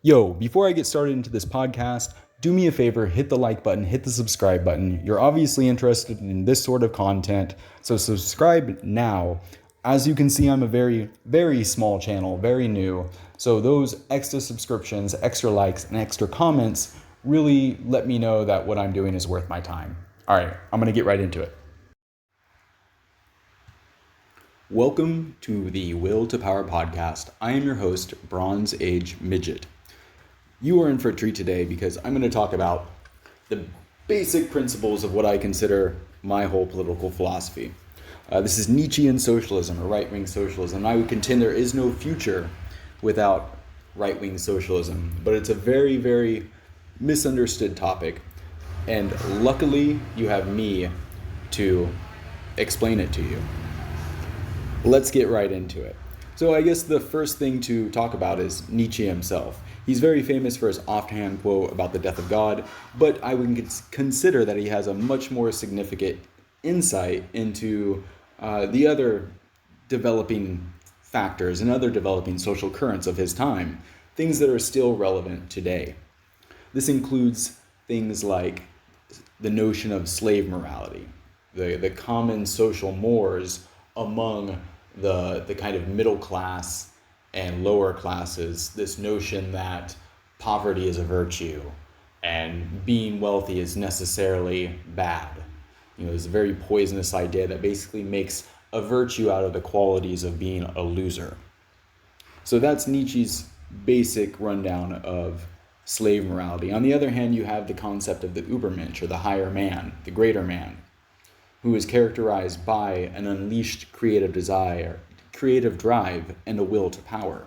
Yo, before I get started into this podcast, do me a favor, hit the like button, hit the subscribe button. You're obviously interested in this sort of content, so subscribe now. As you can see, I'm a very, very small channel, very new. So those extra subscriptions, extra likes, and extra comments really let me know that what I'm doing is worth my time. All right, I'm gonna get right into it. Welcome to the Will to Power podcast. I am your host, Bronze Age Midget. You are in for a treat today because I'm going to talk about the basic principles of what I consider my whole political philosophy. This is Nietzschean socialism, or right-wing socialism. And I would contend there is no future without right-wing socialism. But it's a very, very misunderstood topic. And luckily, you have me to explain it to you. Let's get right into it. So I guess the first thing to talk about is Nietzsche himself. He's very famous for his offhand quote about the death of God, but I would consider that he has a much more significant insight into the other developing factors and other developing social currents of his time, things that are still relevant today. This includes things like the notion of slave morality, the common social mores among the kind of middle class and lower classes, this notion that poverty is a virtue and being wealthy is necessarily bad. It's a very poisonous idea that basically makes a virtue out of the qualities of being a loser. So that's Nietzsche's basic rundown of slave morality. On the other hand, you have the concept of the Übermensch, or the higher man, the greater man, who is characterized by an unleashed creative desire, creative drive, and a will to power.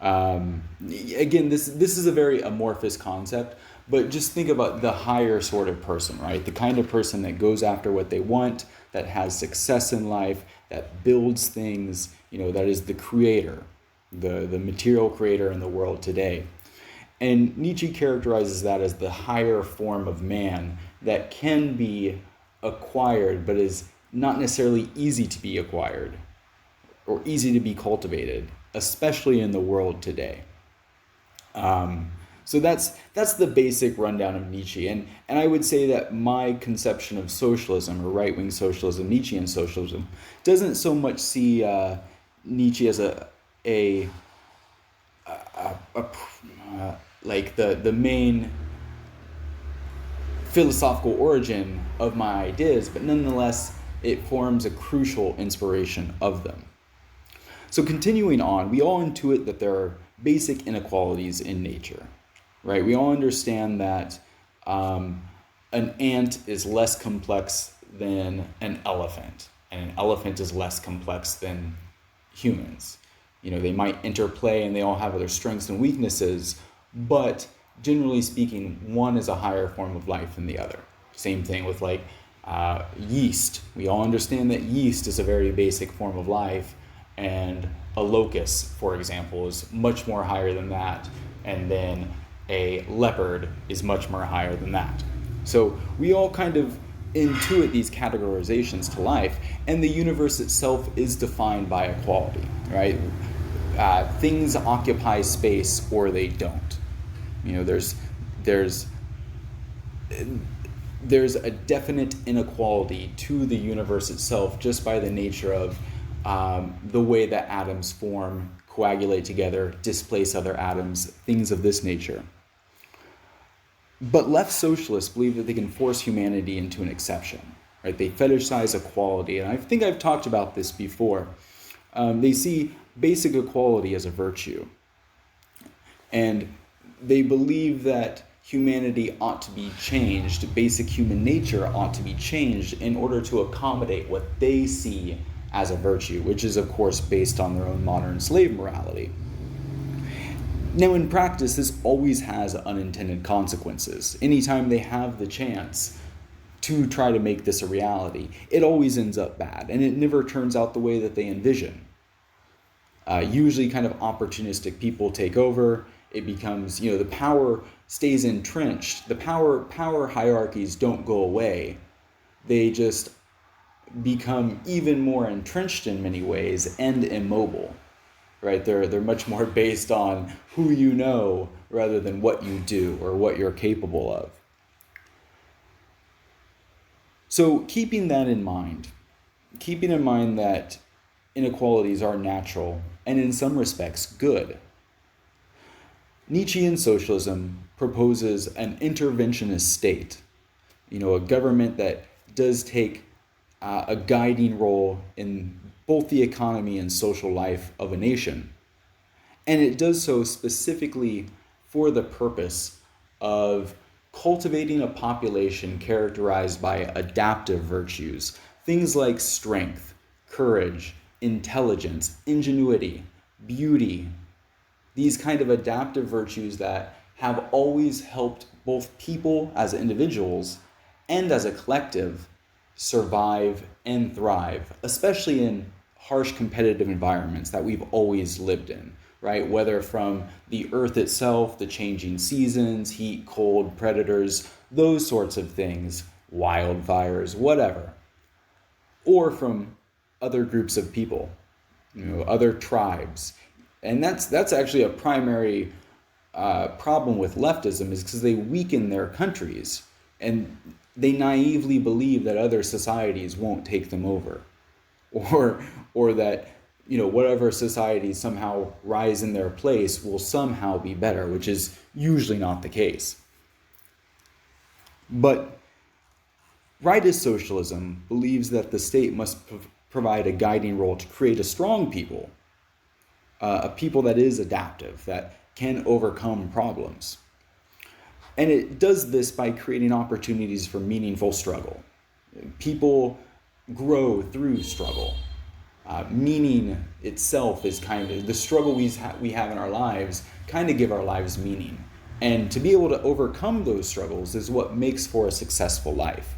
Again, this is a very amorphous concept, but just think about the higher sort of person, right? The kind of person that goes after what they want, that has success in life, that builds things, that is the creator, the material creator in the world today. And Nietzsche characterizes that as the higher form of man that can be acquired, but is not necessarily easy to be acquired or easy to be cultivated, especially in the world today. So that's the basic rundown of Nietzsche. And I would say that my conception of socialism, or right-wing socialism, Nietzschean socialism, doesn't so much see Nietzsche as like the main philosophical origin of my ideas, but nonetheless, it forms a crucial inspiration of them. So continuing on, we all intuit that there are basic inequalities in nature, right? We all understand that an ant is less complex than an elephant, and an elephant is less complex than humans. They might interplay and they all have their strengths and weaknesses, but generally speaking, one is a higher form of life than the other. Same thing with yeast. We all understand that yeast is a very basic form of life, and a locust, for example, is much more higher than that, and then a leopard is much more higher than that. So we all kind of intuit these categorizations to life, and the universe itself is defined by equality, right? Things occupy space or they don't. There's a definite inequality to the universe itself just by the nature of the way that atoms form, coagulate together, displace other atoms, things of this nature. But left socialists believe that they can force humanity into an exception, right? They fetishize equality, and I think I've talked about this before. They see basic equality as a virtue, and they believe that humanity ought to be changed, basic human nature ought to be changed in order to accommodate what they see as a virtue, which is, of course, based on their own modern slave morality. Now, in practice, this always has unintended consequences. Anytime they have the chance to try to make this a reality, it always ends up bad, and it never turns out the way that they envision. Usually kind of opportunistic people take over. It becomes, the power stays entrenched. The power hierarchies don't go away. They just become even more entrenched in many ways and immobile. right? They're much more based on who you know rather than what you do or what you're capable of. So keeping that in mind, keeping in mind that inequalities are natural and in some respects good, Nietzschean socialism proposes an interventionist state, a government that does take a guiding role in both the economy and social life of a nation. And it does so specifically for the purpose of cultivating a population characterized by adaptive virtues, things like strength, courage, intelligence, ingenuity, beauty, these kind of adaptive virtues that have always helped both people as individuals and as a collective survive and thrive, especially in harsh competitive environments that we've always lived in, right? Whether from the earth itself, the changing seasons, heat, cold, predators, those sorts of things, wildfires, whatever, or from other groups of people, other tribes. And that's actually a primary problem with leftism, is because they weaken their countries and they naively believe that other societies won't take them over, or that whatever societies somehow rise in their place will somehow be better, which is usually not the case. But rightist socialism believes that the state must provide a guiding role to create a strong people, a people that is adaptive, that can overcome problems. And it does this by creating opportunities for meaningful struggle. People grow through struggle. Meaning itself is kind of the struggle we have in our lives, kind of give our lives meaning. And to be able to overcome those struggles is what makes for a successful life.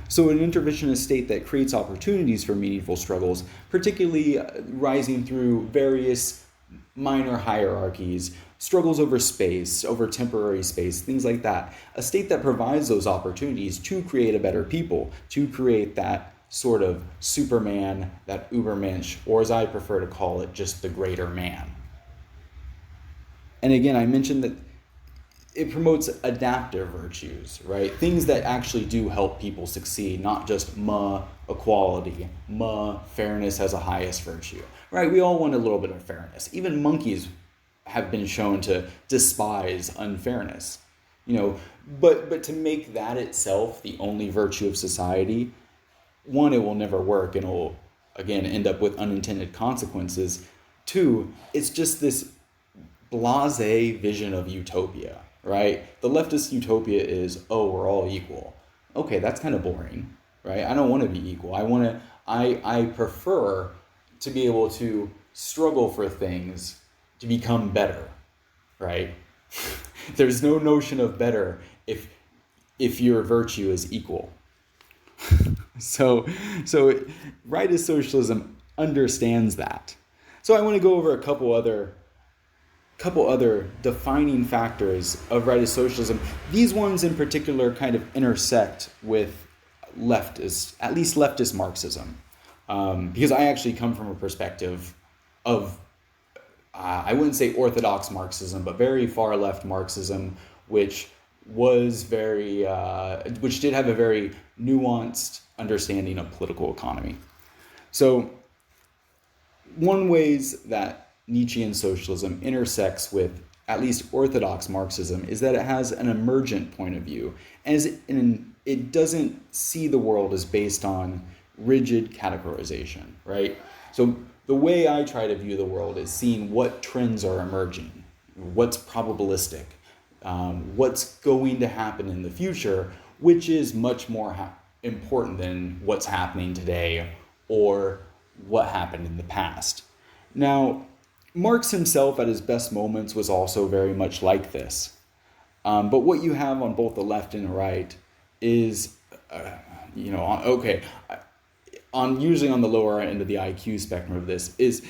So an interventionist state that creates opportunities for meaningful struggles, particularly rising through various minor hierarchies, struggles over space, over temporary space, things like that. A state that provides those opportunities to create a better people, to create that sort of Superman, that Ubermensch, or as I prefer to call it, just the greater man. And again, I mentioned that it promotes adaptive virtues, right? Things that actually do help people succeed, not just equality, fairness as a highest virtue, right? We all want a little bit of fairness. Even monkeys have been shown to despise unfairness, but to make that itself the only virtue of society, one, it will never work and it will, again, end up with unintended consequences. Two, it's just this blasé vision of utopia, right? The leftist utopia is, we're all equal. Okay, that's kind of boring, right? I don't want to be equal. I prefer to be able to struggle for things to become better, right? There's no notion of better if your virtue is equal. So rightist socialism understands that. So I want to go over a couple other defining factors of rightist socialism. These ones in particular kind of intersect with at least leftist Marxism, because I actually come from a perspective of I wouldn't say orthodox Marxism, but very far left Marxism, which did have a very nuanced understanding of political economy. So one ways that Nietzschean socialism intersects with at least orthodox Marxism is that it has an emergent point of view, and it doesn't see the world as based on rigid categorization, right? So the way I try to view the world is seeing what trends are emerging, what's probabilistic, what's going to happen in the future, which is much more important than what's happening today or what happened in the past. Now, Marx himself at his best moments was also very much like this. But what you have on both the left and the right is, usually on the lower end of the IQ spectrum of this, is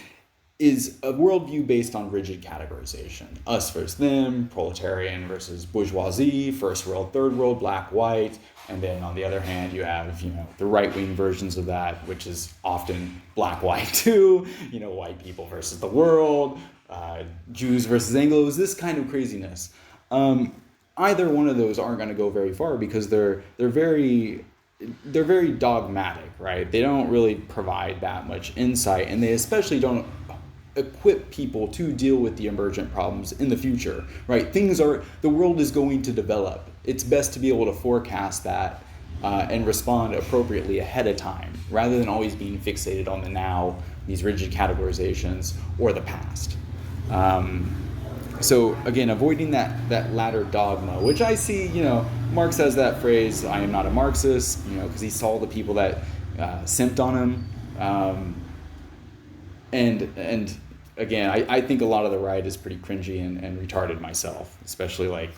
is a worldview based on rigid categorization. Us versus them, proletarian versus bourgeoisie, first world, third world, black, white. And then on the other hand, you have, the right-wing versions of that, which is often black, white too, white people versus the world, Jews versus Anglos, this kind of craziness. Either one of those aren't going to go very far because they're very dogmatic, right? They don't really provide that much insight, and they especially don't equip people to deal with the emergent problems in the future, right? The world is going to develop. It's best to be able to forecast that and respond appropriately ahead of time, rather than always being fixated on the now, these rigid categorizations, or the past. So again, avoiding that latter dogma, which I see, Marx has that phrase, I am not a Marxist, because he saw the people that simped on him. And again, I think a lot of the right is pretty cringy and retarded myself, especially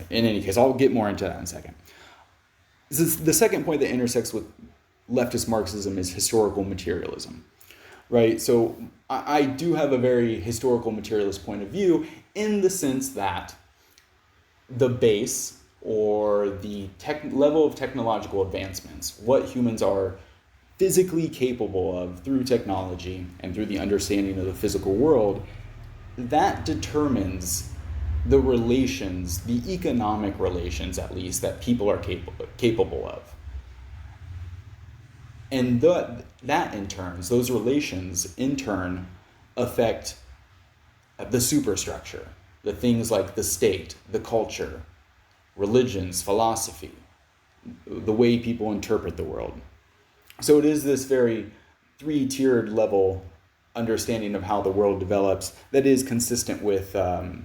in any case. I'll get more into that in a second. The second point that intersects with leftist Marxism is historical materialism, right? So I do have a very historical materialist point of view in the sense that the base or the level of technological advancements, what humans are physically capable of through technology and through the understanding of the physical world, that determines the relations, the economic relations at least, that people are capable of. And that in turn, those relations in turn affect the superstructure, the things like the state, the culture, religions, philosophy, the way people interpret the world. So it is this very three-tiered level understanding of how the world develops that is consistent with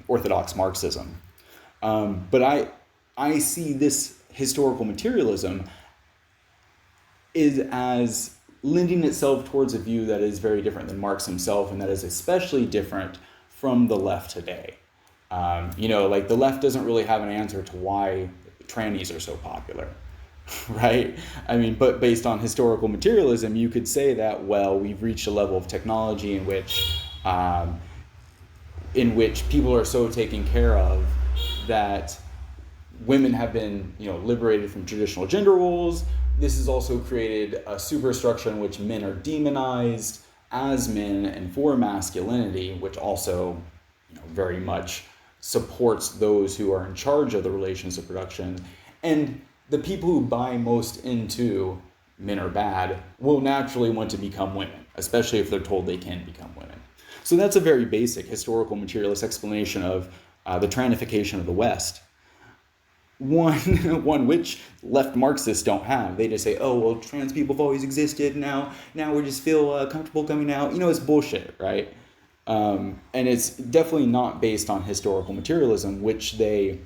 orthodox Marxism. But I see this historical materialism is as lending itself towards a view that is very different than Marx himself, and that is especially different from the left today. The left doesn't really have an answer to why trannies are so popular. Right? But based on historical materialism, you could say that, well, we've reached a level of technology in which people are so taken care of that women have been, liberated from traditional gender roles. This has also created a superstructure in which men are demonized as men and for masculinity, which also, very much supports those who are in charge of the relations of production. And the people who buy most into men are bad will naturally want to become women, especially if they're told they can become women. So that's a very basic historical materialist explanation of the trannification of the West. One which left Marxists don't have. They just say, oh, well, trans people have always existed. Now we just feel comfortable coming out. It's bullshit, right? And it's definitely not based on historical materialism, which they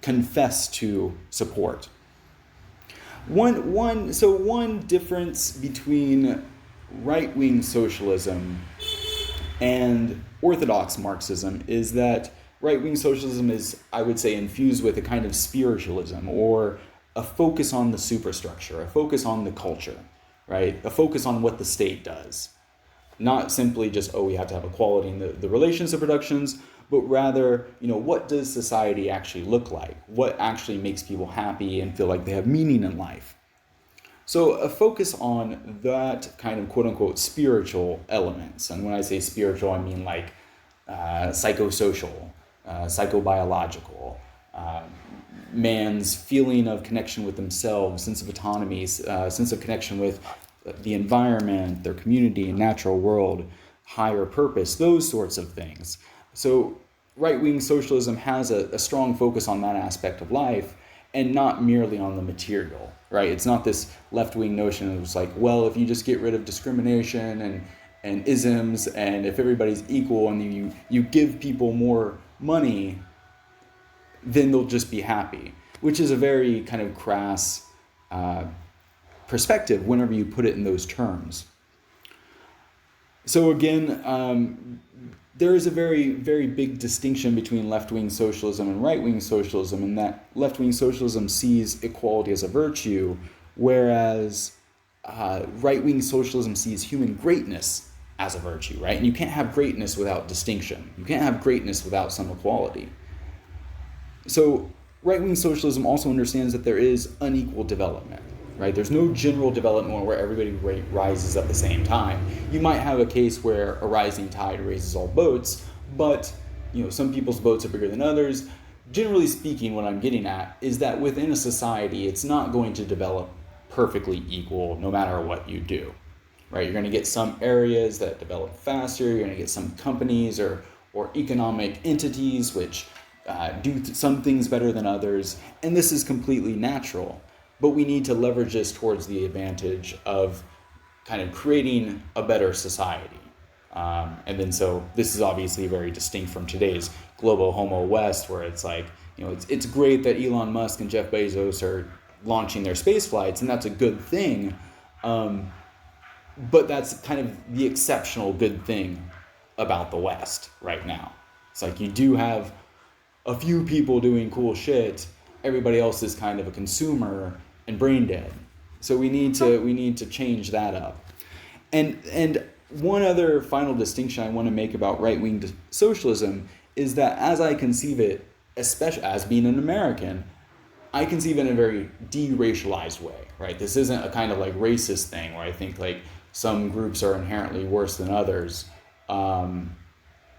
confess to support. One difference between right-wing socialism and orthodox Marxism is that right-wing socialism is, I would say, infused with a kind of spiritualism, or a focus on the superstructure, a focus on the culture, right? A focus on what the state does. Not simply just, we have to have equality in the relations of productions, but rather, what does society actually look like? What actually makes people happy and feel like they have meaning in life? So a focus on that kind of quote-unquote spiritual elements. And when I say spiritual, I mean psychosocial, psychobiological, man's feeling of connection with themselves, sense of autonomy, sense of connection with the environment, their community, natural world, higher purpose, those sorts of things. So right-wing socialism has a strong focus on that aspect of life, and not merely on the material, right? It's not this left-wing notion of if you just get rid of discrimination and isms, and if everybody's equal and you give people more money, then they'll just be happy, which is a very kind of crass perspective whenever you put it in those terms. So again, there is a very, very big distinction between left-wing socialism and right-wing socialism, in that left-wing socialism sees equality as a virtue, whereas right-wing socialism sees human greatness as a virtue, right? And you can't have greatness without distinction. You can't have greatness without some equality. So right-wing socialism also understands that there is unequal development, right? There's no general development where everybody rises at the same time. You might have a case where a rising tide raises all boats, but some people's boats are bigger than others. Generally speaking, what I'm getting at is that within a society, it's not going to develop perfectly equal no matter what you do, right? You're going to get some areas that develop faster. You're going to get some companies or economic entities which do some things better than others, and this is completely natural. But we need to leverage this towards the advantage of kind of creating a better society. And then so this is obviously very distinct from today's global homo west, where it's like, it's great that Elon Musk and Jeff Bezos are launching their space flights, and that's a good thing. But that's kind of the exceptional good thing about the West right now. It's like you do have a few people doing cool shit. Everybody else is kind of a consumer and brain dead. So we need to change that up. And one other final distinction I want to make about right-wing socialism is that as I conceive it, especially as being an American, I conceive it in a very de-racialized way, right? This isn't a kind of like racist thing where I think like some groups are inherently worse than others.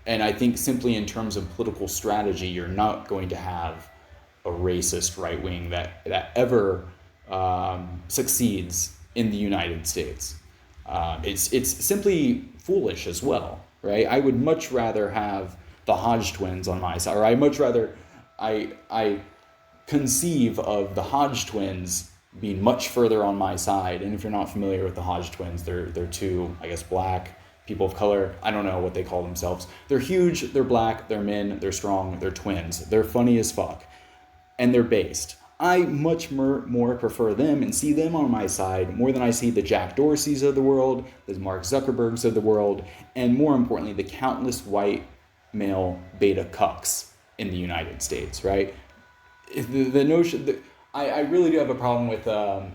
And I think simply in terms of political strategy, you're not going to have a racist right wing that ever succeeds in the United States. It's simply foolish as well, right? I would much rather have the Hodge twins on my side, or I conceive of the Hodge twins being much further on my side. And if you're not familiar with the Hodge twins, they're two, I guess, black people of color. I don't know what they call themselves. They're huge, they're black, they're men, they're strong, they're twins. They're funny as fuck. And they're based. I much more prefer them and see them on my side more than I see the Jack Dorseys of the world, the Mark Zuckerbergs of the world, and more importantly, the countless white male beta cucks in the United States, right? The notion that I really do have a problem with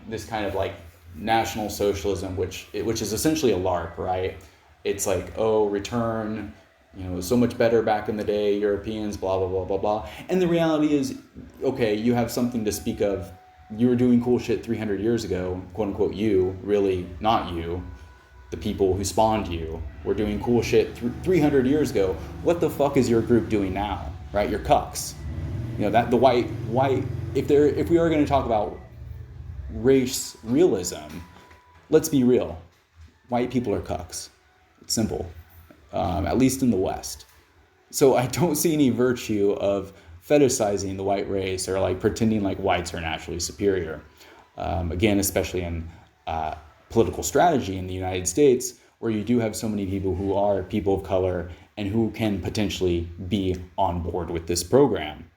this kind of like National Socialism, which is essentially a LARP, right? It's like, return, so much better back in the day, Europeans, blah, blah, blah, blah, blah. And the reality is, okay, you have something to speak of. You were doing cool shit 300 years ago, quote unquote you, really not you. The people who spawned you were doing cool shit 300 years ago. What the fuck is your group doing now, right? You're cucks. That the white, if we are going to talk about race realism, let's be real. White people are cucks. It's simple. At least in the West. So I don't see any virtue of fetishizing the white race or like pretending like whites are naturally superior. Again, especially in political strategy in the United States, where you do have so many people who are people of color and who can potentially be on board with this program.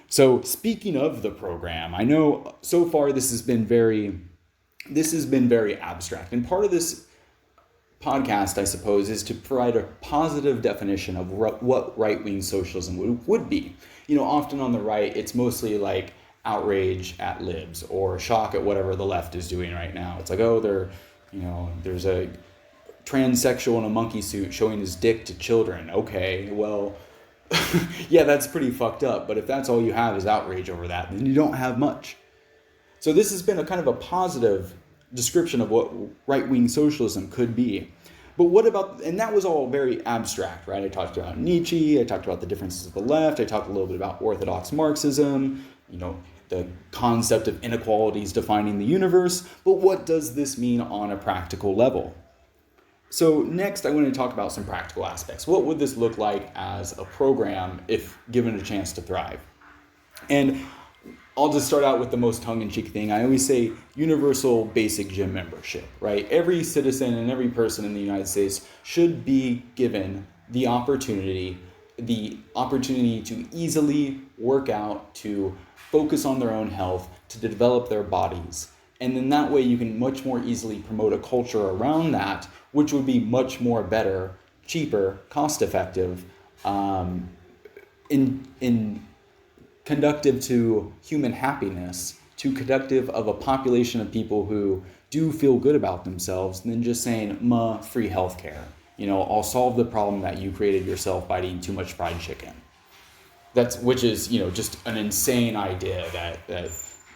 So speaking of the program, I know so far this has been very abstract. And part of this podcast, I suppose, is to provide a positive definition of what right-wing socialism would be. Often on the right, it's mostly like outrage at libs or shock at whatever the left is doing right now. It's like, there's a transsexual in a monkey suit showing his dick to children. Okay, well, yeah, that's pretty fucked up. But if that's all you have is outrage over that, then you don't have much. So this has been a kind of a positive description of what right-wing socialism could be. But what about, and that was all very abstract, right? I talked about Nietzsche, I talked about the differences of the left, I talked a little bit about orthodox Marxism, the concept of inequalities defining the universe, but what does this mean on a practical level? So next I want to talk about some practical aspects. What would this look like as a program if given a chance to thrive? And I'll just start out with the most tongue-in-cheek thing. I always say universal basic gym membership, right? Every citizen and every person in the United States should be given the opportunity to easily work out, to focus on their own health, to develop their bodies. And then that way you can much more easily promote a culture around that, which would be much more better, cheaper, cost-effective, in conductive to human happiness, to conductive of a population of people who do feel good about themselves than just saying, free healthcare. I'll solve the problem that you created yourself by eating too much fried chicken. Which is, just an insane idea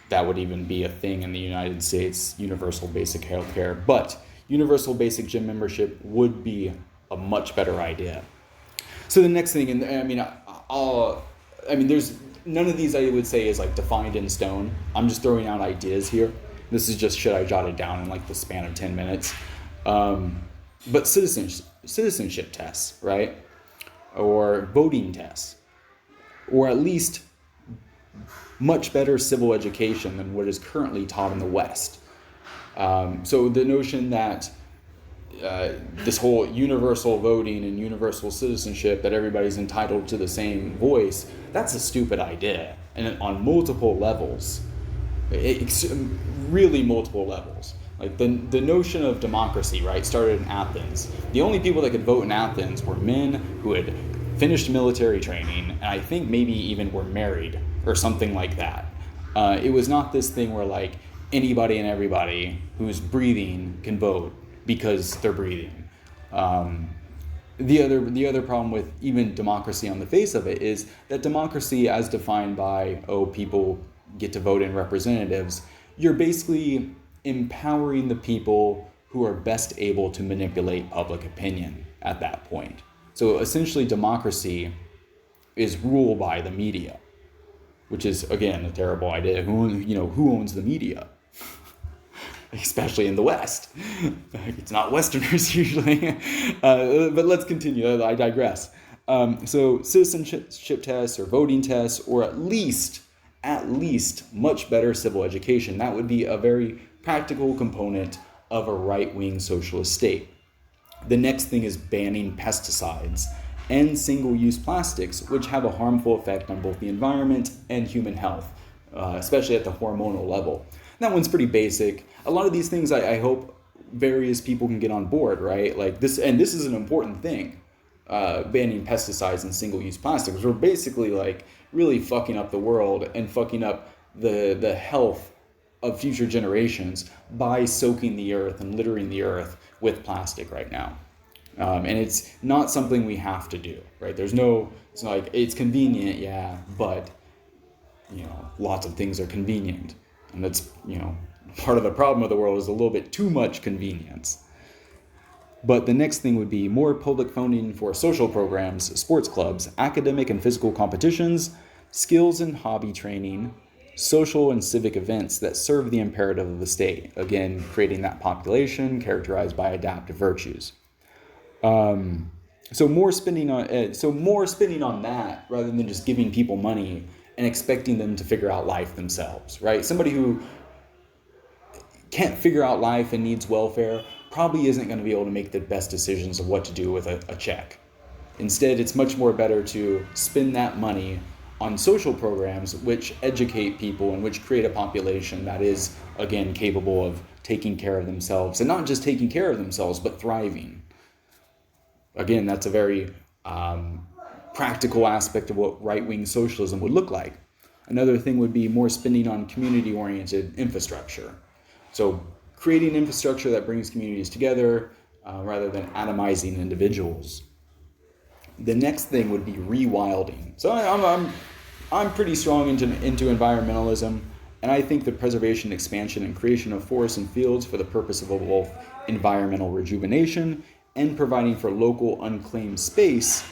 that would even be a thing in the United States, universal basic health care. But universal basic gym membership would be a much better idea. So the next thing, and there's none of these I would say is like defined in stone. I'm just throwing out ideas here. This is just shit I jotted down in like the span of 10 minutes. But citizenship tests, right? Or voting tests. Or at least much better civil education than what is currently taught in the West. So the notion that this whole universal voting and universal citizenship, that everybody's entitled to the same voice, that's a stupid idea. And on multiple levels, really multiple levels. Like the notion of democracy, right, started in Athens. The only people that could vote in Athens were men who had finished military training, and I think maybe even were married or something like that. It was not this thing where like anybody and everybody who's breathing can vote because they're breathing. The other problem with even democracy on the face of it is that democracy, as defined by people get to vote in representatives, you're basically empowering the people who are best able to manipulate public opinion at that point. So essentially democracy is ruled by the media, which is, again, a terrible idea. Who owns the media? Especially in the West. It's not Westerners usually. But let's continue. I digress. So citizenship tests or voting tests, or at least much better civil education. That would be a very practical component of a right-wing socialist state. The next thing is banning pesticides and single-use plastics, which have a harmful effect on both the environment and human health, especially at the hormonal level. That one's pretty basic. A lot of these things I hope various people can get on board, right? Like this, and this is an important thing, banning pesticides and single-use plastics. We're basically like really fucking up the world and fucking up the health of future generations by soaking the earth and littering the earth with plastic right now. And it's not something we have to do, right? It's not like it's convenient, yeah, but lots of things are convenient. And that's, part of the problem of the world is a little bit too much convenience. But the next thing would be more public funding for social programs, sports clubs, academic and physical competitions, skills and hobby training, social and civic events that serve the imperative of the state. Again, creating that population characterized by adaptive virtues. So more spending on that rather than just giving people money and expecting them to figure out life themselves, right? Somebody who can't figure out life and needs welfare probably isn't going to be able to make the best decisions of what to do with a check. Instead, it's much more better to spend that money on social programs which educate people and which create a population that is, again, capable of taking care of themselves, and not just taking care of themselves, but thriving. Again, that's a very practical aspect of what right-wing socialism would look like. Another thing would be more spending on community-oriented infrastructure. So creating infrastructure that brings communities together rather than atomizing individuals. The next thing would be rewilding. So I'm pretty strong into environmentalism, and I think the preservation, expansion, and creation of forests and fields for the purpose of both environmental rejuvenation and providing for local unclaimed space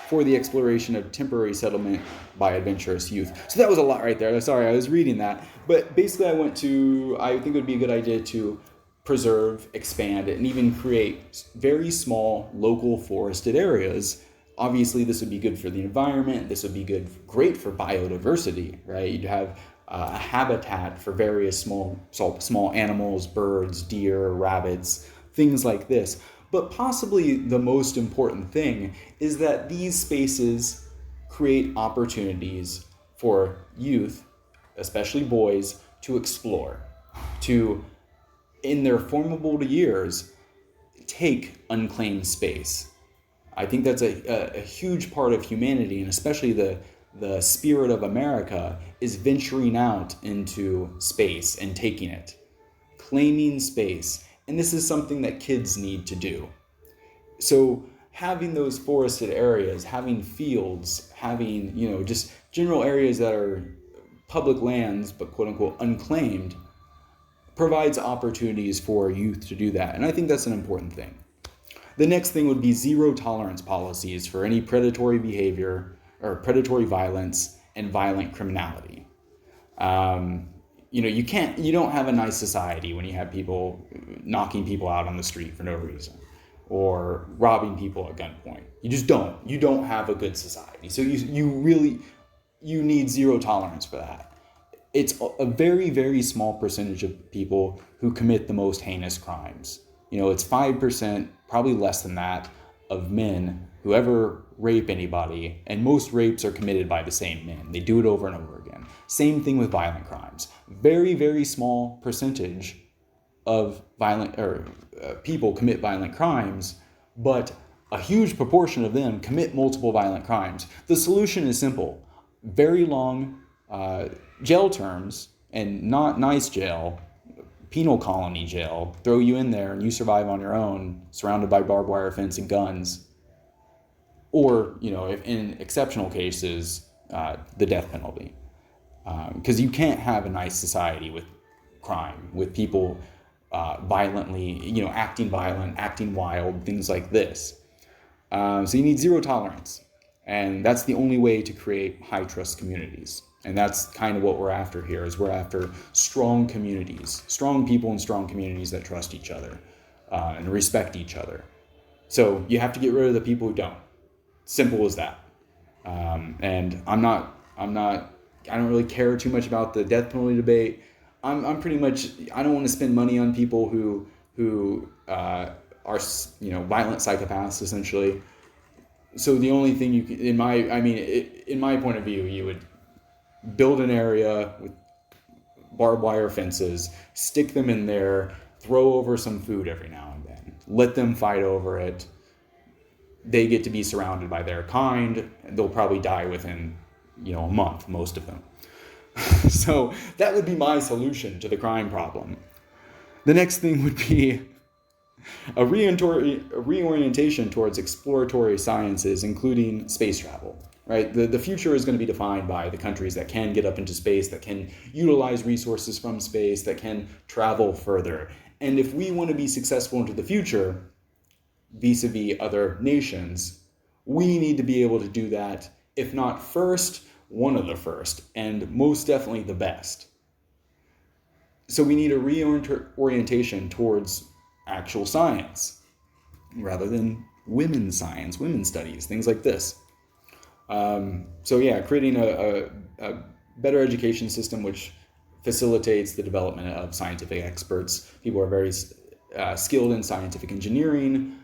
for the exploration of temporary settlement by adventurous youth. So that was a lot right there. Sorry, I was reading that. But basically I think it would be a good idea to preserve, expand, and even create very small local forested areas. Obviously, this would be good for the environment. This would be great for biodiversity, right? You'd have a habitat for various small animals, birds, deer, rabbits, things like this. But possibly the most important thing is that these spaces create opportunities for youth, especially boys, to explore, to, in their formable years, take unclaimed space. I think that's a huge part of humanity, and especially the spirit of America is venturing out into space and taking it, claiming space. And this is something that kids need to do. So having those forested areas, having fields, having, just general areas that are public lands, but quote unquote unclaimed, provides opportunities for youth to do that. And I think that's an important thing. The next thing would be zero tolerance policies for any predatory behavior or predatory violence and violent criminality. You don't have a nice society when you have people knocking people out on the street for no reason or robbing people at gunpoint. You just don't. You don't have a good society. So you need zero tolerance for that. It's a very, very small percentage of people who commit the most heinous crimes. It's 5%, probably less than that, of men who ever rape anybody, and most rapes are committed by the same men. They do it over and over again. Same thing with violent crimes. Very, very small percentage of people commit violent crimes, but a huge proportion of them commit multiple violent crimes. The solution is simple. Very long jail terms, and not nice jail, penal colony jail, throw you in there and you survive on your own, surrounded by barbed wire fence and guns. Or, if in exceptional cases, the death penalty. Because you can't have a nice society with crime, with people violently, acting violent, acting wild, things like this. So you need zero tolerance. And that's the only way to create high trust communities. And that's kind of what we're after here, is we're after strong communities, strong people and strong communities that trust each other and respect each other. So you have to get rid of the people who don't. Simple as that. And I don't really care too much about the death penalty debate. I'm pretty much, I don't want to spend money on people who are, violent psychopaths, essentially. So the only thing you can, in my point of view, you would build an area with barbed wire fences, stick them in there, throw over some food every now and then, let them fight over it. They get to be surrounded by their kind. They'll probably die within, a month, most of them. So that would be my solution to the crime problem. The next thing would be a reorientation towards exploratory sciences, including space travel. Right? The future is going to be defined by the countries that can get up into space, that can utilize resources from space, that can travel further. And if we want to be successful into the future, vis-a-vis other nations, we need to be able to do that, if not first, one of the first, and most definitely the best. So we need a reorientation towards actual science, rather than women's science, women's studies, things like this. Creating a better education system which facilitates the development of scientific experts. People are very skilled in scientific engineering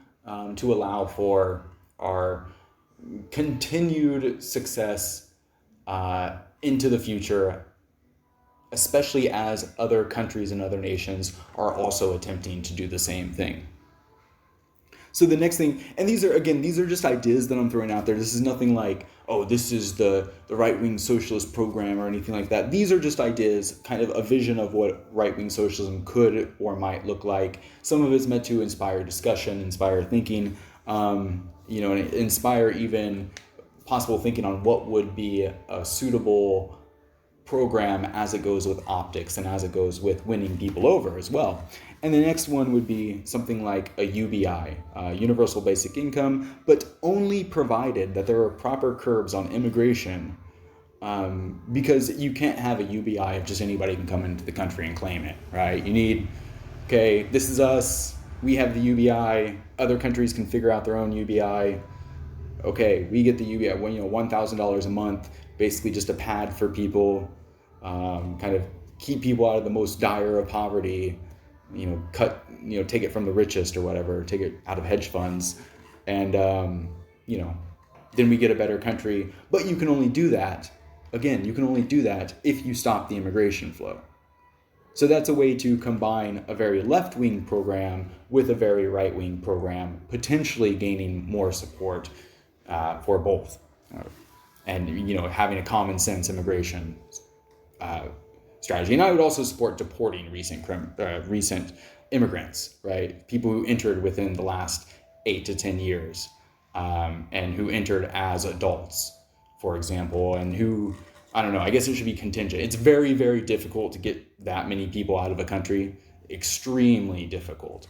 to allow for our continued success into the future, especially as other countries and other nations are also attempting to do the same thing. So the next thing, and these are just ideas that I'm throwing out there. This is nothing like, this is the right-wing socialist program or anything like that. These are just ideas, kind of a vision of what right-wing socialism could or might look like. Some of it's meant to inspire discussion, inspire thinking, and inspire even possible thinking on what would be a suitable program as it goes with optics and as it goes with winning people over as well. And the next one would be something like a UBI, Universal Basic Income, but only provided that there are proper curbs on immigration, because you can't have a UBI if just anybody can come into the country and claim it, right? You need, this is us, we have the UBI, other countries can figure out their own UBI. We get the UBI, $1,000 a month, basically just a pad for people, kind of keep people out of the most dire of poverty, take it from the richest or whatever, take it out of hedge funds, and, then we get a better country. But you can only do that, if you stop the immigration flow. So that's a way to combine a very left-wing program with a very right-wing program, potentially gaining more support for both. And, having a common sense immigration strategy. And I would also support deporting recent immigrants, right? People who entered within the last 8 to 10 years, and who entered as adults, for example, and who, I don't know, I guess it should be contingent. It's very, very difficult to get that many people out of a country. Extremely difficult.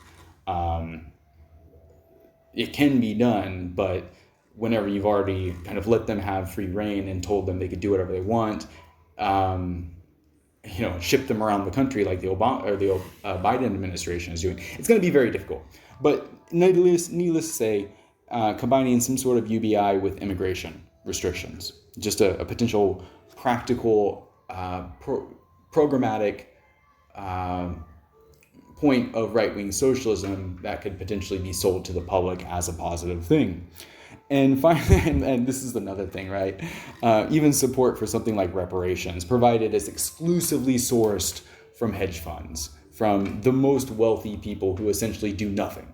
It can be done, but whenever you've already kind of let them have free reign and told them they could do whatever they want, ship them around the country like the Obama or the Biden administration is doing, it's going to be very difficult. But needless to say, combining some sort of UBI with immigration restrictions, just a potential practical, programmatic point of right-wing socialism that could potentially be sold to the public as a positive thing. And finally, and this is another thing, right? Even support for something like reparations, provided it's exclusively sourced from hedge funds, from the most wealthy people who essentially do nothing.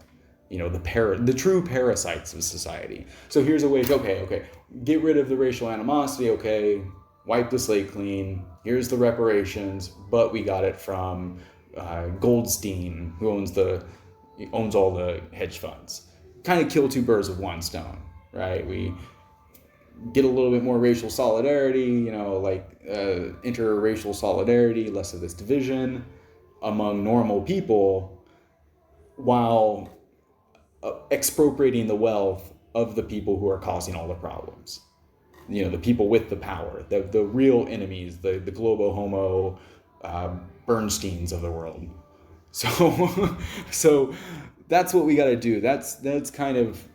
The true parasites of society. So here's a way to, okay, get rid of the racial animosity, okay, wipe the slate clean, here's the reparations, but we got it from Goldstein, who owns all the hedge funds. Kind of kill two birds with one stone, right? We get a little bit more racial solidarity, interracial solidarity, less of this division among normal people, while expropriating the wealth of the people who are causing all the problems. The people with the power, the real enemies, the globo homo Bernsteins of the world. So that's what we got to do. That's kind of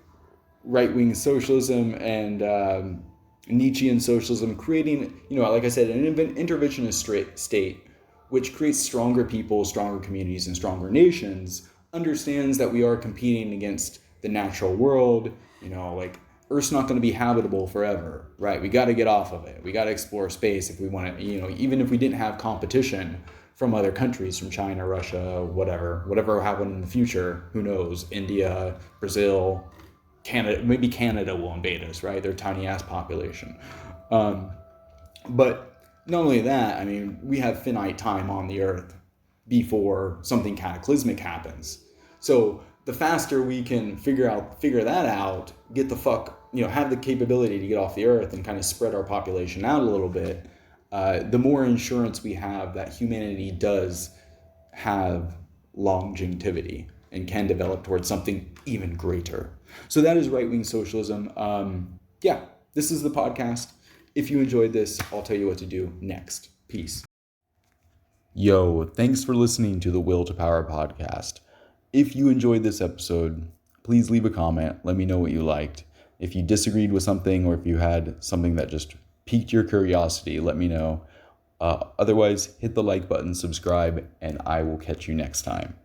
right-wing socialism and Nietzschean socialism, creating, like I said, an interventionist state, which creates stronger people, stronger communities, and stronger nations, understands that we are competing against the natural world. Earth's not going to be habitable forever, right? We got to get off of it. We got to explore space if we want to, even if we didn't have competition from other countries, from China, Russia, whatever will happen in the future, who knows? India, Brazil, Canada, maybe Canada will invade us, right? Their tiny ass population. But not only that, we have finite time on the earth before something cataclysmic happens. So the faster we can figure that out, get the fuck, have the capability to get off the earth and kind of spread our population out a little bit, the more insurance we have that humanity does have longevity and can develop towards something even greater. So that is right-wing socialism. This is the podcast. If you enjoyed this, I'll tell you what to do next. Peace. Yo, thanks for listening to the Will to Power podcast. If you enjoyed this episode, please leave a comment. Let me know what you liked. If you disagreed with something, or if you had something that just piqued your curiosity, let me know. Otherwise, hit the like button, subscribe, and I will catch you next time.